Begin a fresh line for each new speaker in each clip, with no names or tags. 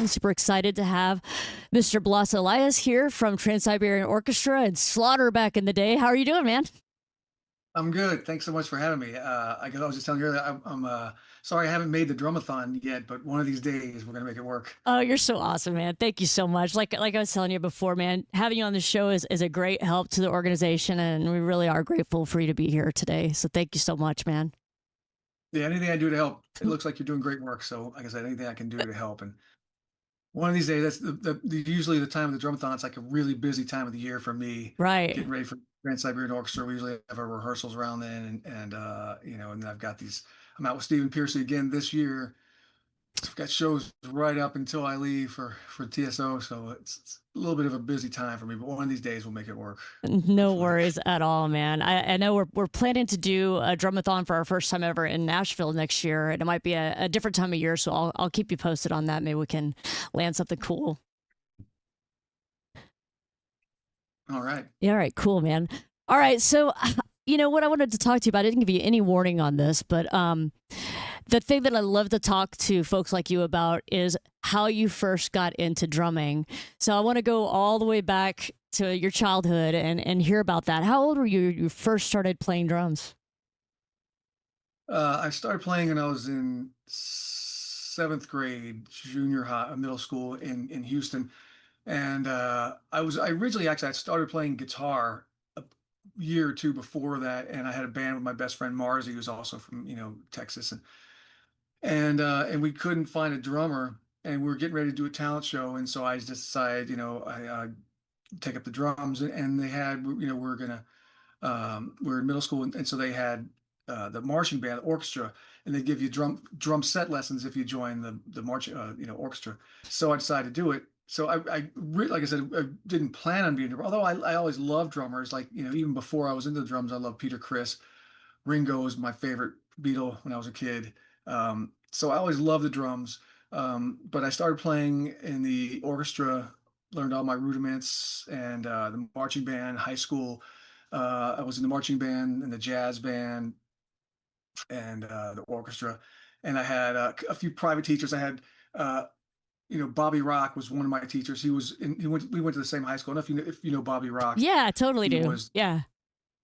morning. Super excited to have Mr. Blas Elias here from Trans-Siberian Orchestra and Slaughter back in the day. How are you doing, man?
I'm good. Thanks so much for having me. I guess I was just telling you earlier, I'm sorry I haven't made the drumathon yet, but one of these days we're gonna make it work.
Oh, you're so awesome, man. Thank you so much. Like I was telling you before, man, having you on the show is a great help to the organization, and we really are grateful for you to be here today. So thank you so much, man.
Yeah, anything I do to help. It looks like you're doing great work. So, like I said, anything I can do to help. And one of these days, that's usually the time of the drumathon. It's like a really busy time of the year for me,
Right.
getting ready for Trans-Siberian Orchestra. We usually have our rehearsals around then, and and then I've got these. I'm out with Stephen Percy again this year. I've got shows right up until I leave for TSO, so it's a little bit of a busy time for me. But one of these days we'll make it work,
No
hopefully.
worries at all, man. I know we're planning to do a drumathon for our first time ever in Nashville next year, and it might be a different time of year, so I'll keep you posted on that. Maybe we can land something cool.
All right.
Yeah, all right, cool, man. All right, so you know what I wanted to talk to you about. I didn't give you any warning on this, but the thing that I love to talk to folks like you about is how you first got into drumming. So I want to go all the way back to your childhood and hear about that. How old were you first started playing drums?
I started playing when I was in seventh grade, junior high, middle school in Houston, and I originally actually I started playing guitar a year or two before that, and I had a band with my best friend Marzi, who's also from Texas, and we couldn't find a drummer, and we were getting ready to do a talent show, and so I just decided, I take up the drums, and they had, we're gonna, we're in middle school, and so they had the marching band, the orchestra, and they give you drum set lessons if you join the march, orchestra. So I decided to do it. So like I said, I didn't plan on being a drummer, although I always loved drummers. Like, even before I was into the drums, I loved Peter Criss. Ringo was my favorite Beatle when I was a kid. So I always loved the drums. But I started playing in the orchestra, learned all my rudiments, and the marching band, high school. I was in the marching band and the jazz band and the orchestra. And I had a few private teachers. I had, Bobby Rock was one of my teachers. We went to the same high school. I don't know if you know Bobby Rock.
Yeah, totally
He
do.
was
Yeah.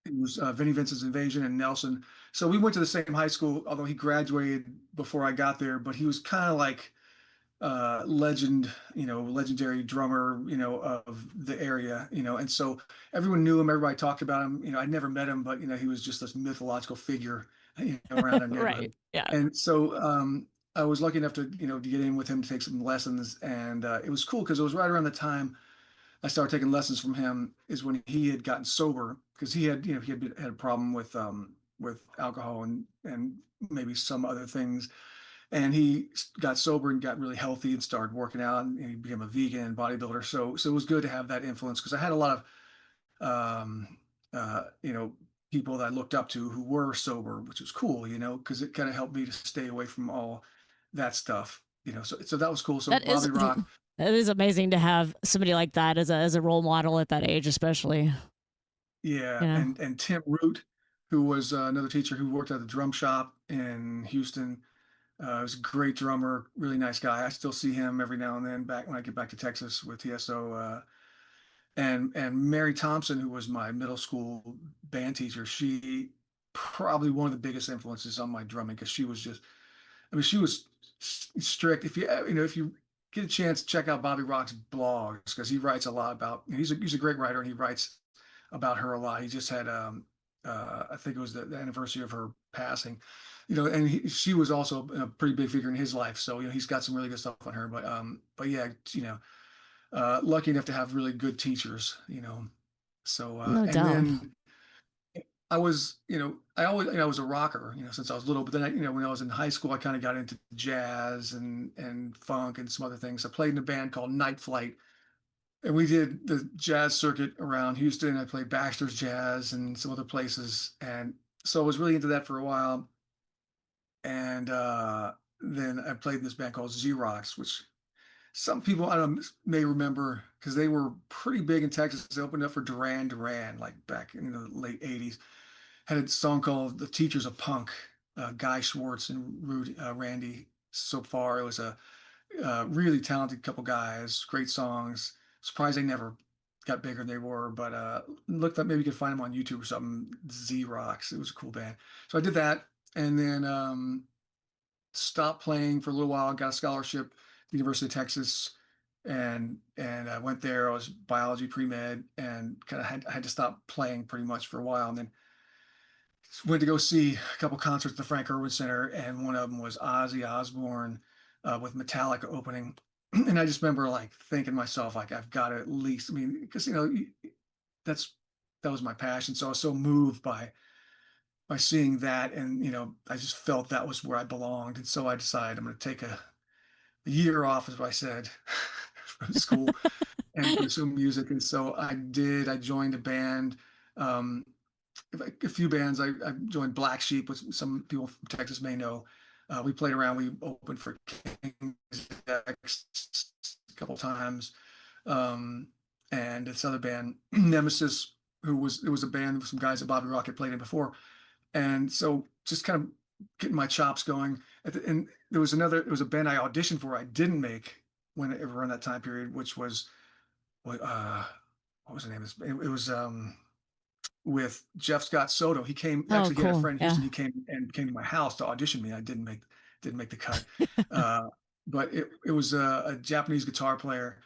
It was Vinnie Vincent's Invasion and Nelson. So we went to the same high school, although he graduated before I got there. But he was kind of like legendary drummer, of the area, and so everyone knew him. Everybody talked about him. I'd never met him, but he was just this mythological figure, around our
Right.
neighborhood.
Yeah.
And so I was lucky enough to get in with him to take some lessons, and it was cool because it was right around the time I started taking lessons from him is when he had gotten sober because he had a problem with alcohol and maybe some other things, and he got sober and got really healthy and started working out, and he became a vegan and bodybuilder. So it was good to have that influence because I had a lot of people that I looked up to who were sober, which was cool, because it kind of helped me to stay away from all that stuff. So that was cool. So
That is
Bobby Rock.
that is amazing to have somebody like that as a role model at that age, especially.
Yeah,
You know.
and Tim Root, who was another teacher who worked at the drum shop in Houston. Was a great drummer, really nice guy. I still see him every now and then back when I get back to Texas with TSO. And Mary Thompson, who was my middle school band teacher, she probably one of the biggest influences on my drumming because she was just, I mean, she was strict. If you get a chance, check out Bobby Rock's blogs because he writes a lot about. He's a great writer and he writes about her a lot. He just had I think it was the anniversary of her passing, and she was also a pretty big figure in his life. So he's got some really good stuff on her. But yeah, lucky enough to have really good teachers. So
No
and
doubt.
then I was, I always, I was a rocker, since I was little. But then, when I was in high school, I kind of got into jazz and funk and some other things. I played in a band called Night Flight, and we did the jazz circuit around Houston. I played Baxter's Jazz and some other places, and so I was really into that for a while. And then I played in this band called Xerox, which some people I don't know, may remember because they were pretty big in Texas. They opened up for Duran Duran like back in the late '80s. Had a song called "The Teachers of Punk." Guy Schwartz and Randy. So far, really talented couple guys, great songs. Surprised they never got bigger than they were, but looked up maybe you could find them on YouTube or something. Z Rocks. It was a cool band. So I did that, and then stopped playing for a little while. Got a scholarship at the University of Texas, and I went there. I was biology pre med, and kind of I had to stop playing pretty much for a while, and then went to go see a couple concerts at the Frank Irwin Center, and one of them was Ozzy Osbourne with Metallica opening. And I just remember like thinking to myself, like, I've got to at least, I mean, because that's that was my passion. So I was so moved by seeing that, and I just felt that was where I belonged. And so I decided I'm going to take a year off, as I said, from school and pursue music. And so I did. I joined a band. Um, a few bands. I joined Black Sheep, which some people from Texas may know. We played around. We opened for King's X a couple times, and this other band, Nemesis, it was a band with some guys that Bobby Rock had played in before, and so just kind of getting my chops going. And there was a band I auditioned for. I didn't make when around that time period, which was what was the name of this? It was with Jeff Scott Soto. He came,
Oh,
actually he had a
cool.
friend in
Yeah.
Houston. He came to my house to audition me. I didn't make the cut. Uh, but it was a Japanese guitar player,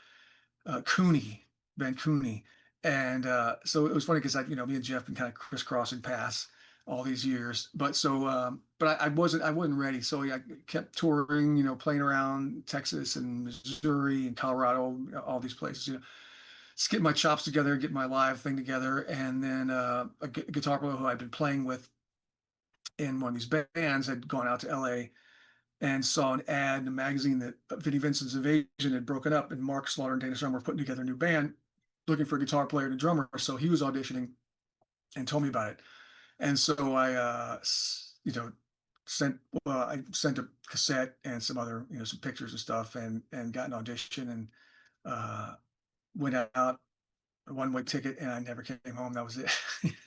Cooney, Ben Cooney. And so it was funny because me and Jeff been kind of crisscrossing paths all these years. But so but I wasn't ready. So yeah, I kept touring, playing around Texas and Missouri and Colorado, all these places, just getting my chops together, getting my live thing together. And then a guitar player who I'd been playing with in one of these bands had gone out to LA and saw an ad in a magazine that Vinnie Vincent's Invasion had broken up, and Mark Slaughter and Dana Strum were putting together a new band looking for a guitar player and a drummer. So he was auditioning and told me about it. And so sent I sent a cassette and some other, some pictures and stuff, and got an audition, and went out, a one-way ticket, and I never came home. That was it.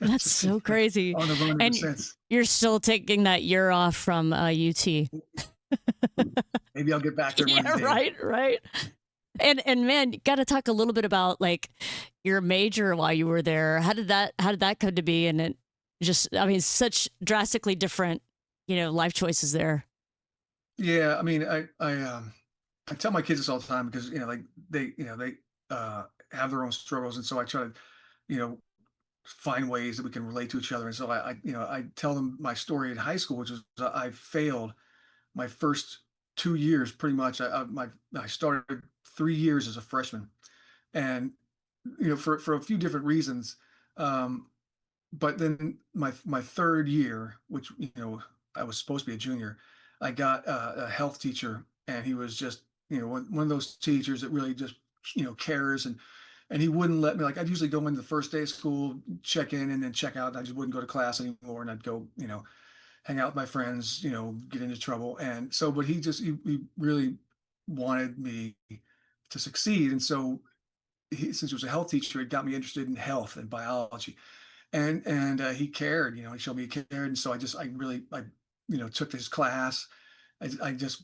That's
Just
so crazy.
on the run ever
And
since.
you're still taking that year off from UT.
Maybe I'll get back there one
Yeah,
day.
right. And man, got to talk a little bit about like your major while you were there. How did that come to be? And it just, I mean, such drastically different, life choices there.
Yeah, I mean, I tell my kids this all the time because like they have their own struggles, and so I try to you know find ways that we can relate to each other. And so I tell them my story in high school, which was I failed my first 2 years pretty much. I started 3 years as a freshman, and for a few different reasons. Um, but then my third year, which I was supposed to be a junior, I got a health teacher, and he was just one of those teachers that really just cares, and he wouldn't let me, like, I'd usually go in the first day of school, check in, and then check out, and I just wouldn't go to class anymore, and I'd go hang out with my friends, get into trouble. And so, but he really wanted me to succeed, and so since he was a health teacher, it got me interested in health and biology, and he cared. He showed me he cared, and so I took his class. I just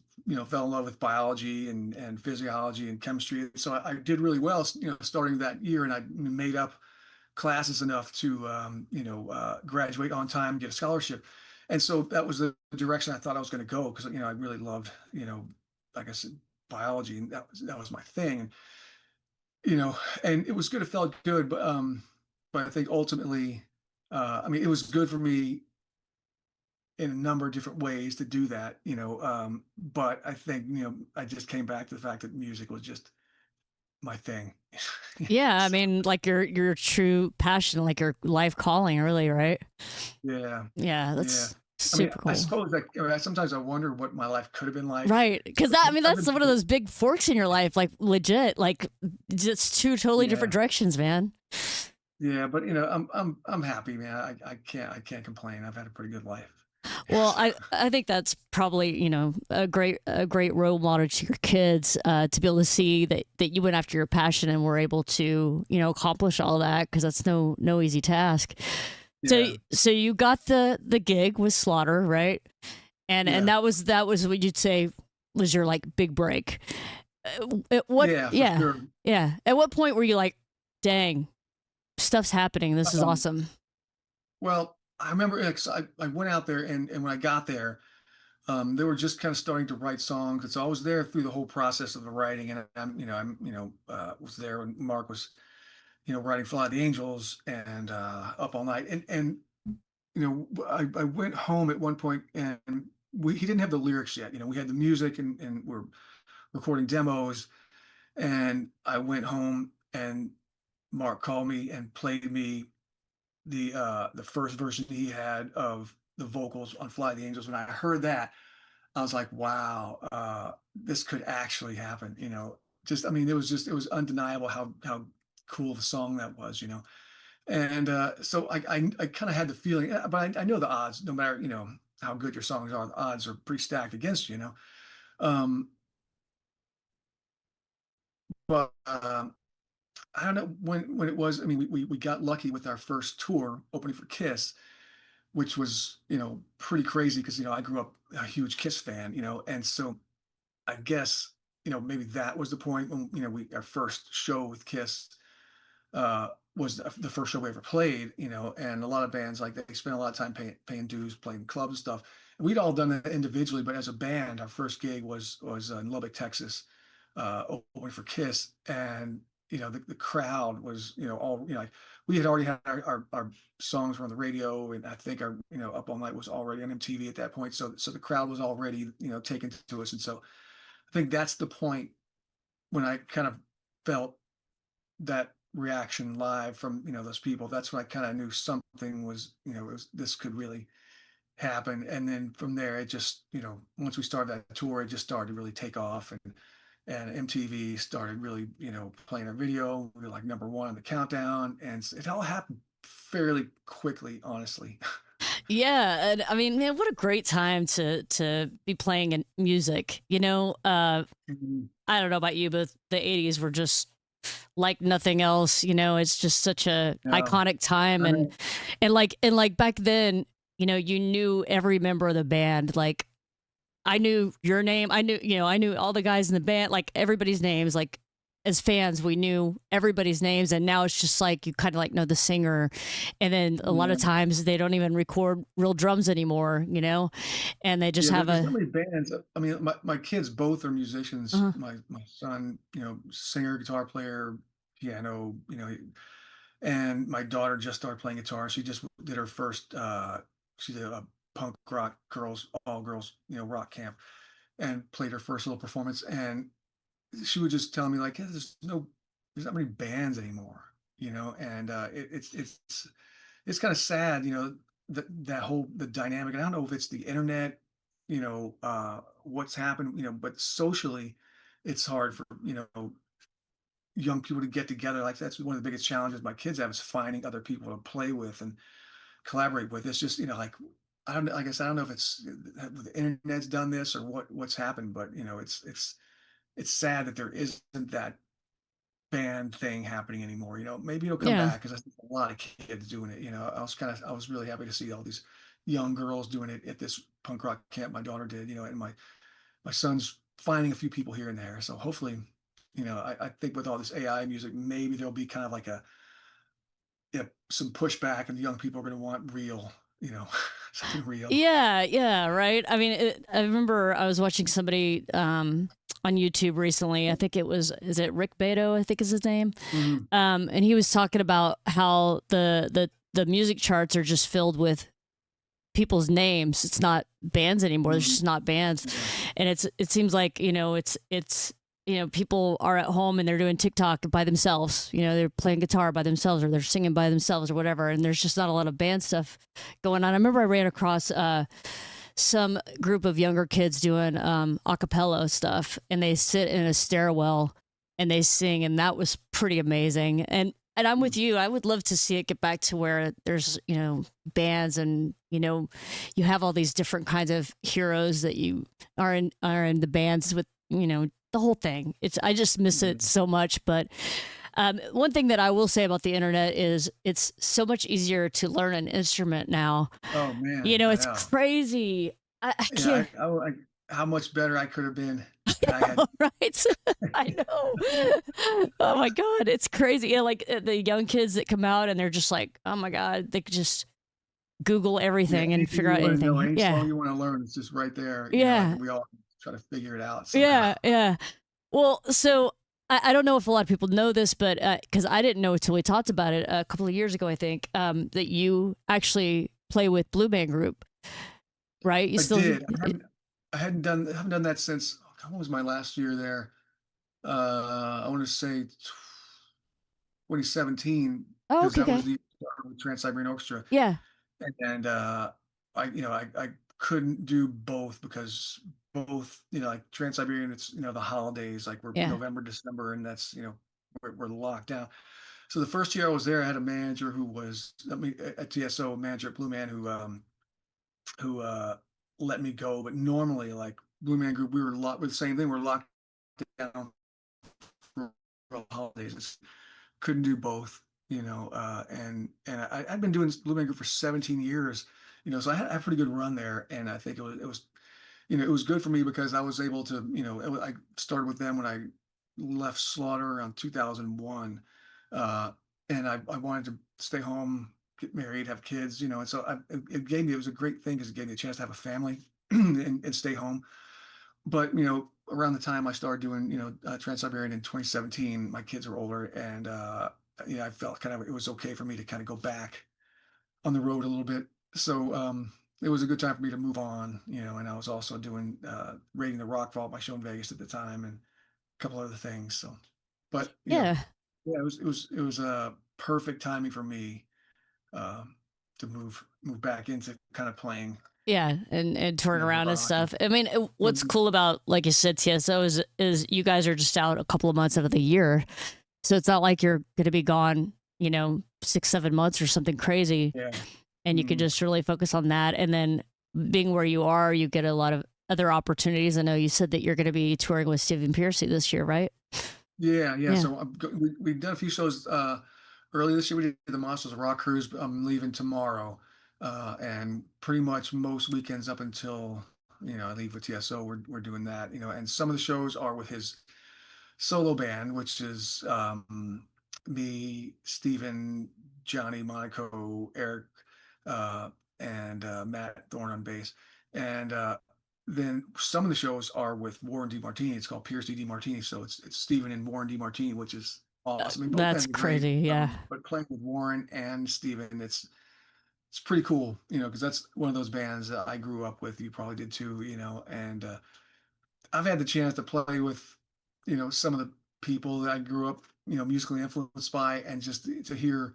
fell in love with biology and physiology and chemistry. So I did really well, starting that year, and I made up classes enough to graduate on time, get a scholarship. And so that was the direction I thought I was going to go, because I really loved like I said, biology, and that was my thing. And and it was good. It felt good, but I think ultimately, I mean, it was good for me in a number of different ways to do that, but I think, I just came back to the fact that music was just my thing.
Yeah, I
So,
mean, like your true passion, like your life calling, really, right?
yeah,
Yeah,
yeah.
that's
I mean,
super
I
cool.
suppose sometimes I wonder what my life could have been like.
Right, because that, I mean,
I've
that's
been,
one of those big forks in your life, like legit, like just two totally
yeah,
different directions, man.
yeah, but I'm happy, man. I can't complain. I've had a pretty good life.
Well,
So,
I think that's probably a great role model to your kids, to be able to see that you went after your passion and were able to accomplish all that, because that's no easy task. So
yeah,
you got the gig with Slaughter, right? And
yeah.
that was what you'd say was your like big break. At what?
Yeah, for
Yeah,
sure.
yeah. At what point were you like, dang, stuff's happening. This is
Um,
awesome.
well, I remember, like, so I went out there, and when I got there, they were just kind of starting to write songs. And so I was there through the whole process of the writing, and was there when Mark was, writing Fly the Angels and Up All Night, and I went home at one point, and he didn't have the lyrics yet. We had the music, and we're recording demos, and I went home, and Mark called me and played me the first version he had of the vocals on Fly the Angels. When I heard that, I was like, wow, this could actually happen. Just, I mean, it was undeniable how cool the song that was. And so I kind of had the feeling, but I know the odds, no matter how good your songs are, the odds are pretty stacked against you. Um, but I don't know when it was. I mean, we got lucky with our first tour opening for Kiss, which was pretty crazy because I grew up a huge Kiss fan, and so I guess maybe that was the point when we our first show with Kiss was the first show we ever played, and a lot of bands like they spend a lot of time paying dues, playing clubs and stuff. And we'd all done that individually, but as a band, our first gig was in Lubbock, Texas, opening for Kiss, and the crowd was all like, we had already had our songs were on the radio, and I think our Up All Night was already on MTV at that point, so the crowd was already taken to us, and so I think that's the point when I kind of felt that reaction live from those people. That's when I kind of knew something was this could really happen. And then from there, it just once we started that tour, it just started to really take off, and MTV started really playing our video. We were like number one on the countdown, and it all happened fairly quickly, honestly.
Yeah, and I mean, man, what a great time to be playing in music.
Mhm.
I don't know about you, but the '80s were just like nothing else. It's just such a
Yeah,
iconic time,
I
and
know.
and like back then, you knew every member of the band. Like I knew your name. I knew all the guys in the band, like everybody's names. Like as fans, we knew everybody's names, and now it's just like you kind of like know the singer, and then a lot of
Yeah.
times they don't even record real drums anymore, and they just
Yeah,
have
there's so
a.
many bands. I mean, my kids both are musicians.
Uh,
My son, singer, guitar player, piano, and my daughter just started playing guitar. She just did her first. She did a punk rock all girls, rock camp, and played her first little performance. And she would just tell me like, "Hey, there's not many bands anymore, and it's kind of sad, that whole the dynamic. And I don't know if it's the internet, what's happened, but socially, it's hard for young people to get together. Like that's one of the biggest challenges my kids have is finding other people to play with and collaborate with. It's just like I don't know. Like I said, I don't know if it's the internet's done this or what's happened, but it's sad that there isn't that band thing happening anymore. Maybe it'll come
yeah.
back because I think a lot of kids doing it. I was really happy to see all these young girls doing it at this punk rock camp my daughter did. And my son's finding a few people here and there. So hopefully, I think with all this AI music, maybe there'll be kind of like some pushback, and the young people are going to want real, something real.
Yeah, yeah, right. I mean, I remember I was watching somebody on YouTube recently. I think is it Rick Beto? I think is his name.
Mhm.
And he was talking about how the music charts are just filled with people's names. It's not bands anymore. There's
Mhm.
just not bands,
Yeah.
and it seems like it's people are at home and they're doing TikTok by themselves. They're playing guitar by themselves or they're singing by themselves or whatever. And there's just not a lot of band stuff going on. I remember I ran across some group of younger kids doing a cappella stuff, and they sit in a stairwell and they sing, and that was pretty amazing. And I'm with you. I would love to see it get back to where there's, bands, and, you have all these different kinds of heroes that you are in the bands with, the whole thing. I just miss it
Mhm.
so much. But one thing that I will say about the internet is it's so much easier to learn an instrument now.
Oh man, I
It's
know.
crazy. I
Yeah,
can't.
how much better I could have been had I had.
Right? I know. Oh my god, it's crazy. Yeah, like the young kids that come out and they're just like, oh my god, they could just Google
Yeah,
everything and
anything
figure
you
out
want to know,
anything.
any
Yeah,
song you want to learn, it's just right there. Like
yeah,
we all try to figure it out somehow.
yeah, yeah. Well, so I don't know if a lot of people know this, but because I didn't know until we talked about it a couple of years ago, I think that you actually play with Blue Man Group, right? You
I
still,
did. I haven't done that since, what was my last year there? I want to say 2017,
oh,
because
okay,
that was
okay,
the Trans-Siberian Orchestra.
yeah,
And I couldn't do both because both, like Trans-Siberian, it's, the holidays, like we're
yeah,
November, December, and that's, we're locked down. So the first year I was there, I had a manager who was, at TSO, a manager at Blue Man who let me go. But normally, like Blue Man Group, we were locked with the same thing. We're locked down for holidays. Couldn't do both, and I've been doing Blue Man Group for 17 years, so I had a pretty good run there, and I think it was good for me because I was able to, I started with them when I left Slaughter around 2001, uh, and I wanted to stay home, get married, have kids, and so it was a great thing because it gave me a chance to have a family and stay home. But around the time I started doing Trans-Siberian in 2017, my kids were older, and I felt kind of it was okay for me to kind of go back on the road a little bit. So it was a good time for me to move on, and I was also doing raiding the rock vault, my show in Vegas at the time, and a couple other things. So, but
yeah.
yeah, it was perfect timing for me um, to move back into kind of playing,
Yeah, and touring around and
rock and
stuff. I mean, what's
mhm.
cool about, like you said, TSO is you guys are just out a couple of months out of the year, so it's not like you're going to be gone, 6, 7 months or something crazy,
Yeah.
and you can
Mhm.
just really focus on that. And then being where you are, you get a lot of other opportunities. I know you said that you're going to be touring with Stephen Percy this year, right?
Yeah, yeah.
Yeah,
So we've done a few shows early this year. We did the Monsters of Rock cruise. I'm leaving tomorrow, and pretty much most weekends up until I leave with TSO, we're doing that. And some of the shows are with his solo band, which is me, Stephen, Johnny, Monaco, Eric, uh, and Matt Thorne on bass. And then some of the shows are with Warren DeMartini. It's called Pierce D. DeMartini. So it's Stephen and Warren DeMartini, which is awesome. I mean, both
that's
bands are great,
crazy. Yeah,
but playing with Warren and Stephen, it's pretty cool, because that's one of those bands that I grew up with. You probably did too, and I've had the chance to play with, some of the people that I grew up, musically influenced by, and just to hear,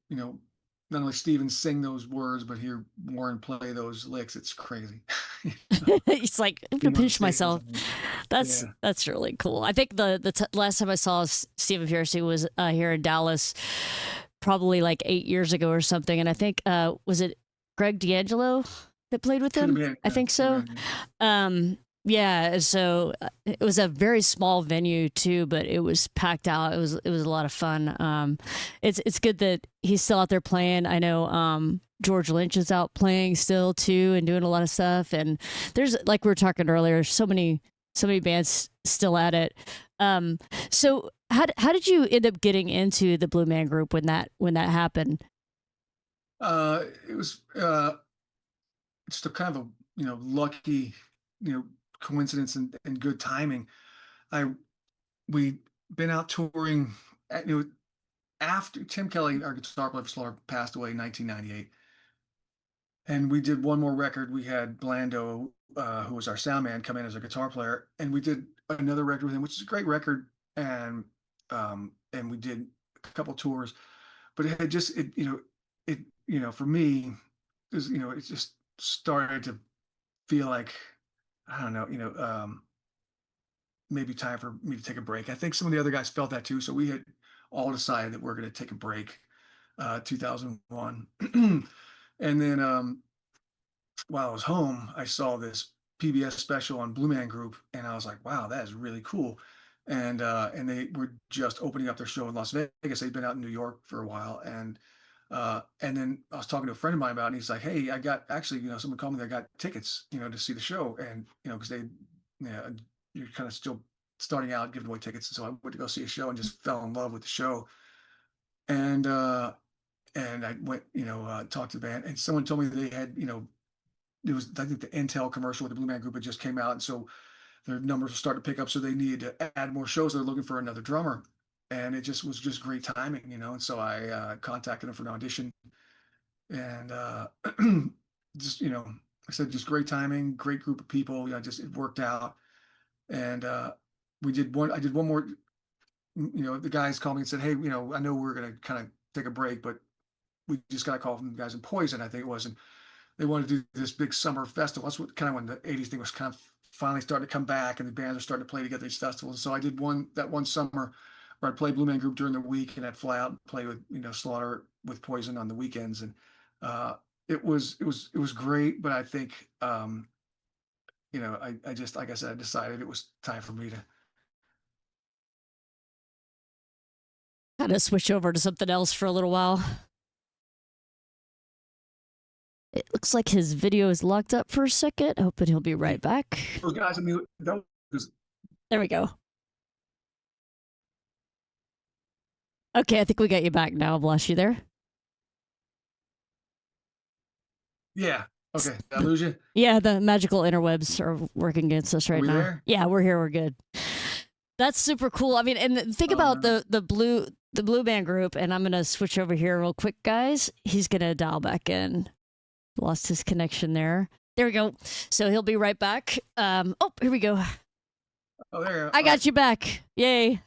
you know, not only Steven sing those words, but hear Warren play those licks. It's crazy. You know,
it's like I'm gonna
being on
pinch
stage is
myself.
amazing.
That's
Yeah.
that's really cool. I think the last time I saw Stephen Pearcy was here in Dallas, probably like 8 years ago or something. And I think was it Greg D'Angelo that played with
Could have
him?
been,
I
yeah,
think
could have
so.
been.
Um, yeah. So it was a very small venue too, but it was packed out. It was a lot of fun. It's good that he's still out there playing. I know George Lynch is out playing still too and doing a lot of stuff. And there's, like we were talking earlier, so many bands still at it. Um, so how did you end up getting into the Blue Man Group when that happened?
It was just a kind of a lucky you know coincidence and good timing. I we been out touring. After Tim Kelly, our guitar player for Slaughter, passed away in 1998, and we did one more record. We had Blando, who was our sound man, come in as a guitar player, and we did another record with him, which is a great record. And we did a couple tours, but it had just it for me is it just started to feel like I don't know maybe time for me to take a break. I think some of the other guys felt that too, so we had all decided that we're going to take a break. 2001. And then while I was home, I saw this PBS special on Blue Man Group, and I was like, "Wow, that is really cool." And they were just opening up their show in Las Vegas. They'd been out in New York for a while, and And then I was talking to a friend of mine about it, and he's like, "Hey, I got actually, someone called me that got tickets, to see the show, and because you're kind of still starting out giving away tickets, and so I went to go see a show and just fell in love with the show, and I went, talked to the band, and someone told me they had, it was I think the Intel commercial with the Blue Man Group had just came out, and so their numbers were starting to pick up, so they needed to add more shows. They're looking for another drummer, and it just was just great timing, And so I contacted them for an audition, and just like I said, just great timing, great group of people. Just it worked out, and we did one. I did one more. The guys called me and said, "Hey, I know we're gonna kind of take a break, but we just got a call from the guys in Poison, I think it was, and they wanted to do this big summer festival." That's what kind of when the '80s thing was kind of finally starting to come back, and the bands are starting to play together these festivals. So I did one summer where I'd play Blue Man Group during the week, and I'd fly out and play with Slaughter with Poison on the weekends, and uh, it was great. But I think I just like I said, I decided it was time for me to.
Kind of switch over to something else for a little while. It looks like his video is locked up for a second. Hoping he'll be right back.
Those guys, I mean, that was
There we go. Okay, I think we got you back now. Blas, you there?
yeah. Okay, did I lose you?
Yeah, the magical interwebs are working against us right
We
now.
there?
Yeah, we're here. We're good. That's super cool. I mean, and think
Oh,
about
nice.
the Blue Band Group, and I'm gonna switch over here real quick, guys. He's gonna dial back in. Lost his connection there. There we go. So he'll be right back. Oh, here we go.
Oh, there.
I got you back. Yay.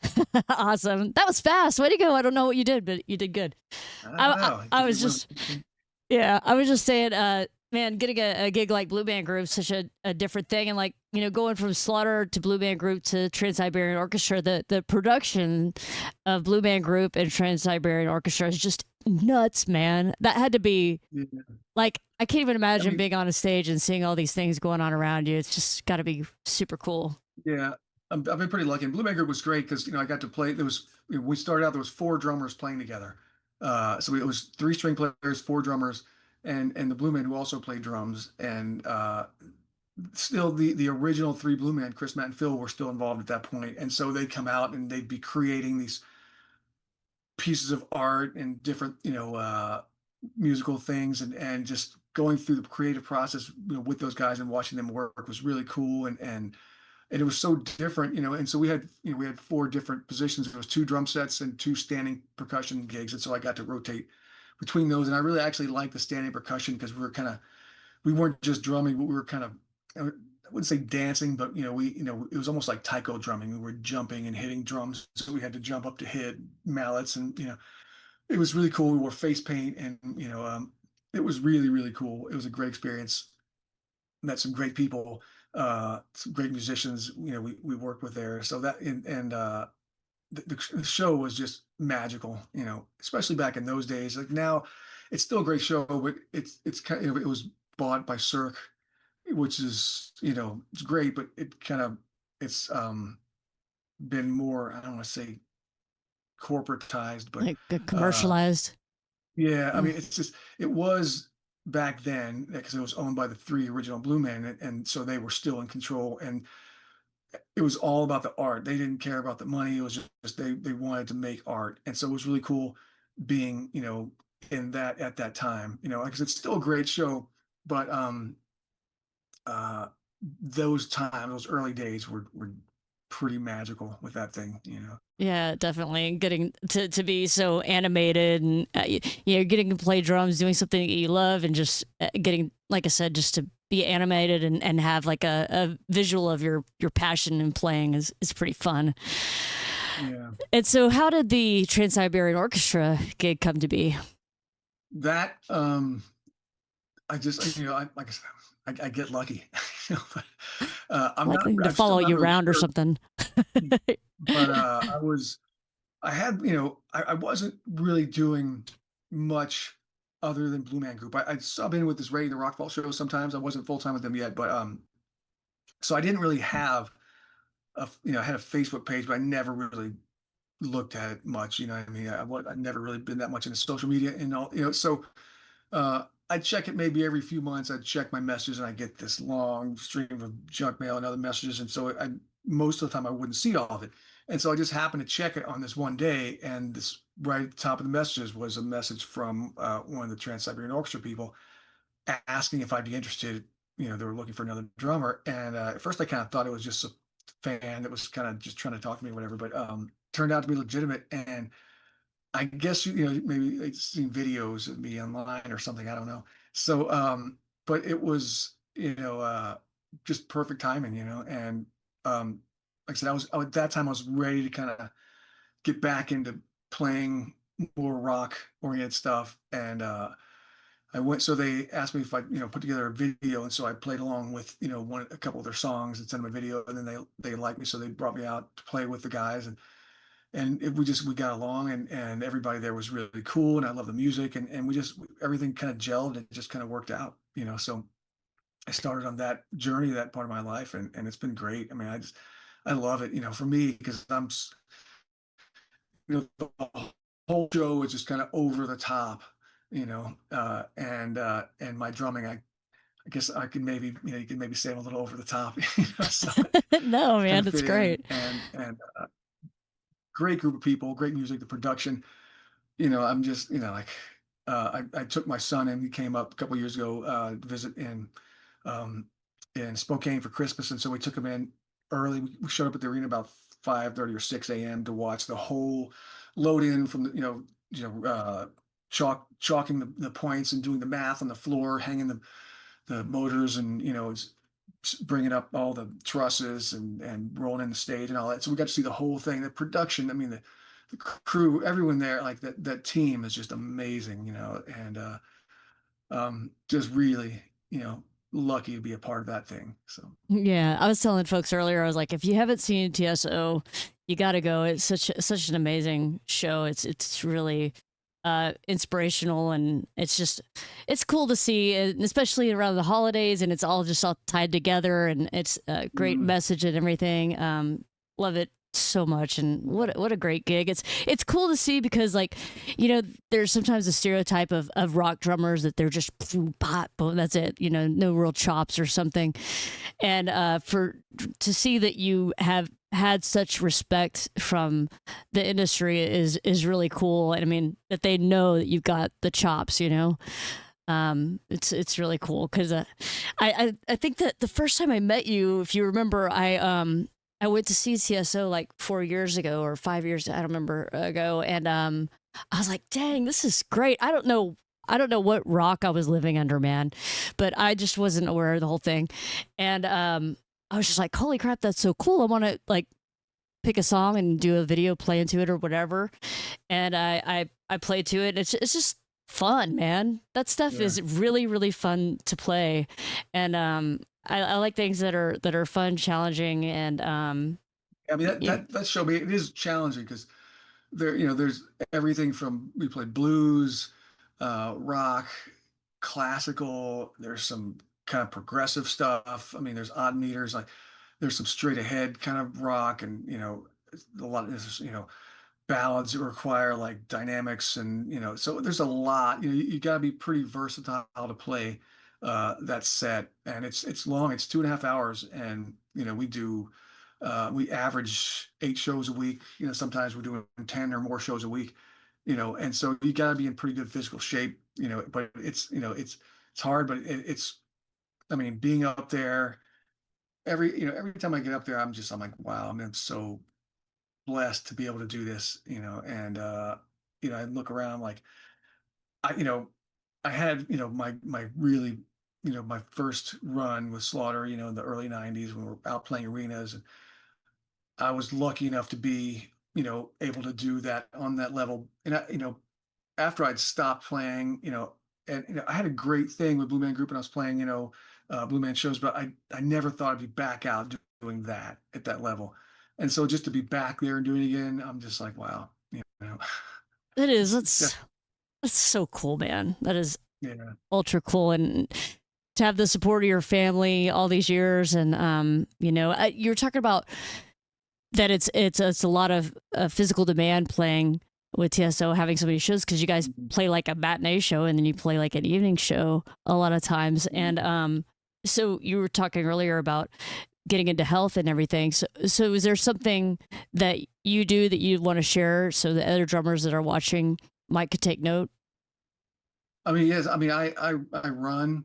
Awesome. That was fast. Way to go. I don't know what you did, but you did good.
I don't know.
I was just, yeah, I was just saying, man, getting a gig like Blue Band Group, such a different thing. And like, going from Slaughter to Blue Band Group to Trans-Siberian Orchestra, the production of Blue Band Group and Trans-Siberian Orchestra is just nuts, man. That had to be
Yeah.
like, I can't even imagine
mean,
being on a stage and seeing all these things going on around you. It's just got to be super cool.
Yeah, I've been pretty lucky. And Blue Man Group was great because I got to play. There was we started out. There was four drummers playing together. So it was three string players, four drummers, and the Blue Man who also played drums. And still the original three Blue Man, Chris, Matt, and Phil, were still involved at that point. And so they'd come out and they'd be creating these pieces of art and different musical things, and just going through the creative process with those guys and watching them work was really cool, and it was so different, and so we had four different positions. It was two drum sets and two standing percussion gigs, and so I got to rotate between those, and I really actually liked the standing percussion because we weren't just drumming, but we were kind of, I wouldn't say dancing, but it was almost like taiko drumming. We were jumping and hitting drums, so we had to jump up to hit mallets, and it was really cool. We wore face paint, and it was really really cool. It was a great experience. Met some great people, some great musicians. We worked with there. So that and the show was just magical. Especially back in those days. Like now, it's still a great show, but it's kind of, it was bought by Cirque, which is it's great, but it's been more, I don't want to say corporatized, but
Like
uh
commercialized.
yeah, I
Mm.
mean, it was back then because it was owned by the three original Blue Men, and so they were still in control, and it was all about the art. They didn't care about the money. It was just they wanted to make art, and so it was really cool being in that at that time. Because it's still a great show, but uh, those times, those early days were pretty magical with that thing.
Yeah, definitely. Getting to be so animated and getting to play drums, doing something that you love, and just getting, like I said, just to be animated and have like a visual of your passion in playing is pretty fun.
Yeah.
And so, how did the Trans-Siberian Orchestra gig come to be?
That I just like I said, I get lucky. But, I'm not.
Likely to
I'm still
follow
not
you
really
around or
sure.
something.
But I had, I wasn't really doing much other than Blue Man Group. I sub in with this Radio the Rockfall show sometimes. I wasn't full time with them yet, but so I didn't really have I had a Facebook page, but I never really looked at it much. You know what I mean? I've never really been that much into social media and all, you know, so I check it maybe every few months. I check my messages and I get this long stream of junk mail and other messages. And so most of the time I wouldn't see all of it. And so I just happened to check it on this one day. And this right at the top of the messages was a message from one of the Trans-Siberian Orchestra people asking if I'd be interested. You know, they were looking for another drummer. And at first I kind of thought it was just a fan that was kind of just trying to talk to me or whatever, but turned out to be legitimate. And I guess you know maybe they'd seen videos of me online or something. I don't know. So, but it was just perfect timing, you know. And like I said, at that time I was ready to kind of get back into playing more rock oriented stuff, and I went. So they asked me if I put together a video, and so I played along with a couple of their songs and sent them a video, and then they liked me, so they brought me out to play with the guys, and we got along, and everybody there was really cool, and I love the music, and everything kind of gelled, and it just kind of worked out, so I started on that journey, that part of my life, and it's been great. I mean, I love it, for me, because the whole show is just kind of over the top, and my drumming, I guess I could maybe, you could maybe say I'm a little over the top, so
No,
kind
man,
of
it's
fit in,
great.
and great group of people, great music, the production. I'm just, like, I took my son and he came up a couple years ago to visit um, in Spokane for Christmas, and so we took him in early. We showed up at the arena about 5:30 or 6 a.m. to watch the whole load in from the, chalking the points and doing the math on the floor, hanging the motors, and bringing up all the trusses and rolling in the stage and all that. So we got to see the whole thing, the production. I mean, the crew, everyone there, like that team is just amazing, and just really, lucky to be a part of that thing. So
Yeah, I was telling folks earlier, I was like, if you haven't seen TSO, you got to go. It's such an amazing show. It's really inspirational, and it's cool to see, and especially around the holidays, and it's all tied together, and it's a great
mm,
message and everything. Love it so much, and what a great gig. It's cool to see because, like, there's sometimes a stereotype of rock drummers that they're just boom, pop, boom, that's it, no real chops or something. And for to see that you have had such respect from the industry is really cool. And I mean that they know that you've got the chops. It's really cool because I think that the first time I met you, if you remember, I went to see CSO like 4 years ago or 5 years, I don't remember, ago, and I was like, dang, this is great. I don't know what rock I was living under, man, but I just wasn't aware of the whole thing. And I was just like, holy crap, that's so cool. I want to like pick a song and do a video, play into it or whatever. And I played to it. It's just fun, man. That stuff
yeah.
is really, really fun to play. And I like things that are fun, challenging, and
I mean
yeah.
that show me it is challenging because there's everything from we played blues, rock, classical. There's some kind of progressive stuff. I mean, there's odd meters, like there's some straight ahead kind of rock, and a lot of this, ballads that require like dynamics, and so there's a lot. You got to be pretty versatile to play that set, and it's long. It's 2.5 hours, and we average 8 shows a week. Sometimes we're doing 10 or more shows a week. And so you got to be in pretty good physical shape. But it's hard, but it's, I mean, being up there every time I get up there, I'm like, wow, I'm so blessed to be able to do this, and I look around like I, you know, I had, my really, my first run with Slaughter, in the early 90s when we were out playing arenas. And I was lucky enough to be, able to do that on that level. And after I'd stopped playing, and I had a great thing with Blue Man Group, and I was playing, Blue Man shows, but I never thought I'd be back out doing that at that level. And so just to be back there and doing it again, I'm just like, wow,
It is.
it's definitely,
That's so cool, man. That is
yeah,
ultra cool, and to have the support of your family all these years, and you were talking about that it's a lot of physical demand playing with TSO, having so many shows, because you guys play like a matinee show and then you play like an evening show a lot of times. And so you were talking earlier about getting into health and everything. So is there something that you do that you want to share so the other drummers that are watching might could take note?
I mean, yes. I mean, I run,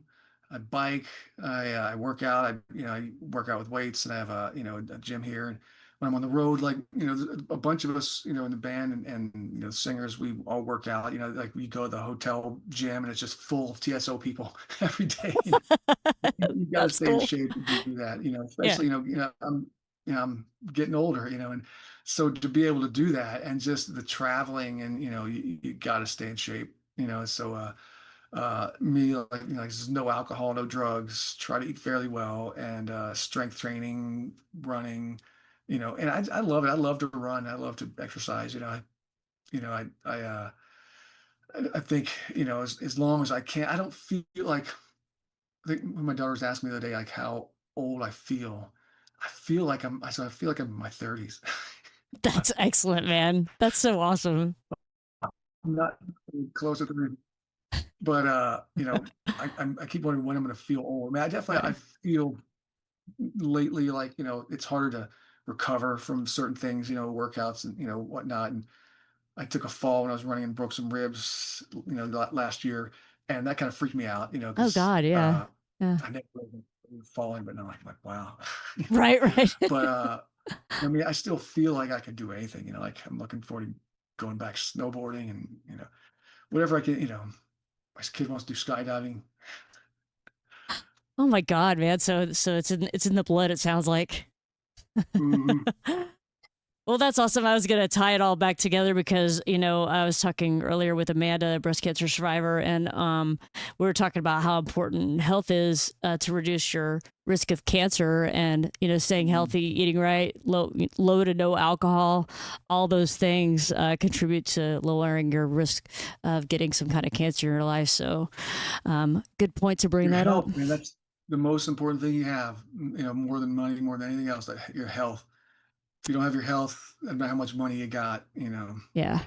I bike, I work out. I work out with weights, and I have a gym here. And when I'm on the road, like there's a bunch of us, in the band and singers, we all work out. Like we go to the hotel gym, and it's just full of TSO people every day. You got to
That's
stay in
cool.
shape to do that.
Yeah.
Especially I'm getting older. And so to be able to do that, and just the traveling, and you got to stay in shape. So me, like there's no alcohol, no drugs, try to eat fairly well, and strength training, running, and I love it. I love to run, I love to exercise. you know I think, as long as I can. I don't feel like, I think when my daughter was asking me the other day, like, how old I feel, I feel like I'm in my 30s.
That's excellent, man. That's so awesome.
I'm not close to 30, but I keep wondering when I'm going to feel old. I mean, I feel lately, like, it's harder to recover from certain things, workouts and whatnot. And I took a fall when I was running and broke some ribs, last year, and that kind of freaked me out,
Oh
because
God, yeah. Yeah.
I never really falling, but now I'm like, wow.
Right, right.
But I mean, I still feel like I could do anything, like I'm looking forward to going back snowboarding, and whatever I can. My kid wants to do skydiving.
Oh my God, man. So it's in the blood, it sounds like.
Mhm.
Well, that's awesome. I was going to tie it all back together because, I was talking earlier with Amanda, a breast cancer survivor, and we were talking about how important health is to reduce your risk of cancer, and, staying
Mhm.
healthy, eating right, low to no alcohol, all those things contribute to lowering your risk of getting some kind of cancer in your life. So good point to bring
Your
that up.
health, man, that's the most important thing you have, more than money, more than anything else, that your health. If you don't have your health, no matter how much money you got,
Yeah.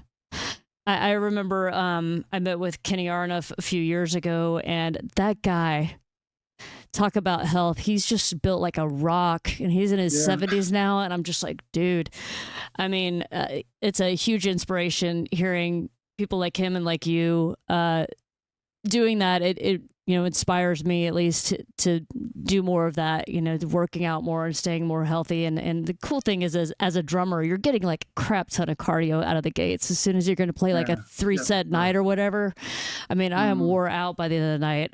I remember I met with Kenny Aronoff a few years ago, and that guy, talk about health. He's just built like a rock, and he's in his
yeah.
70s now. And I'm just like, dude, I mean, it's a huge inspiration hearing people like him and like you doing that. It inspires me at least to do more of that, working out more and staying more healthy. And the cool thing is, as a drummer, you're getting like a crap ton of cardio out of the gates as soon as you're going to play like a
Yeah,
three
yeah, for
set
sure.
night or whatever. I mean, I am
Mhm.
wore out by the end of the night,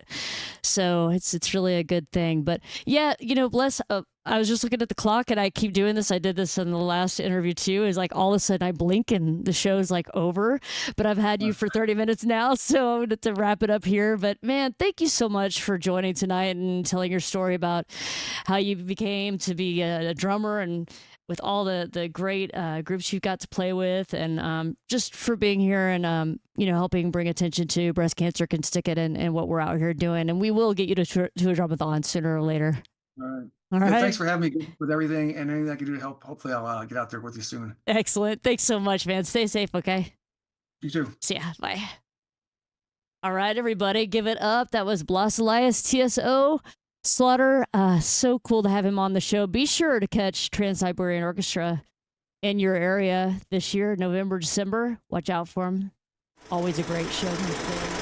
so it's really a good thing. But yeah, bless. I was just looking at the clock, and I keep doing this. I did this in the last interview too. Is like all of a sudden I blink and the show's like over. But I've had you
Uh,
for 30 minutes now, so I'm going to wrap it up here. But man, thank you so much for joining tonight and telling your story about how you became to be a drummer, and with all the great groups you've got to play with, and just for being here, and helping bring attention to breast cancer can stick it, and what we're out here doing. And we will get you to a drumathon sooner or later.
all right.
All
Yeah, thanks
right.
for having me. Good luck with everything, and anything I can do to help. Hopefully, I'll get out there with you soon.
Excellent. Thanks so much, man. Stay safe. Okay.
You too.
See ya. Bye. All right, everybody, give it up. That was Blas Elias, TSO Slaughter. So cool to have him on the show. Be sure to catch Trans-Siberian Orchestra in your area this year, November, December. Watch out for him. Always a great show.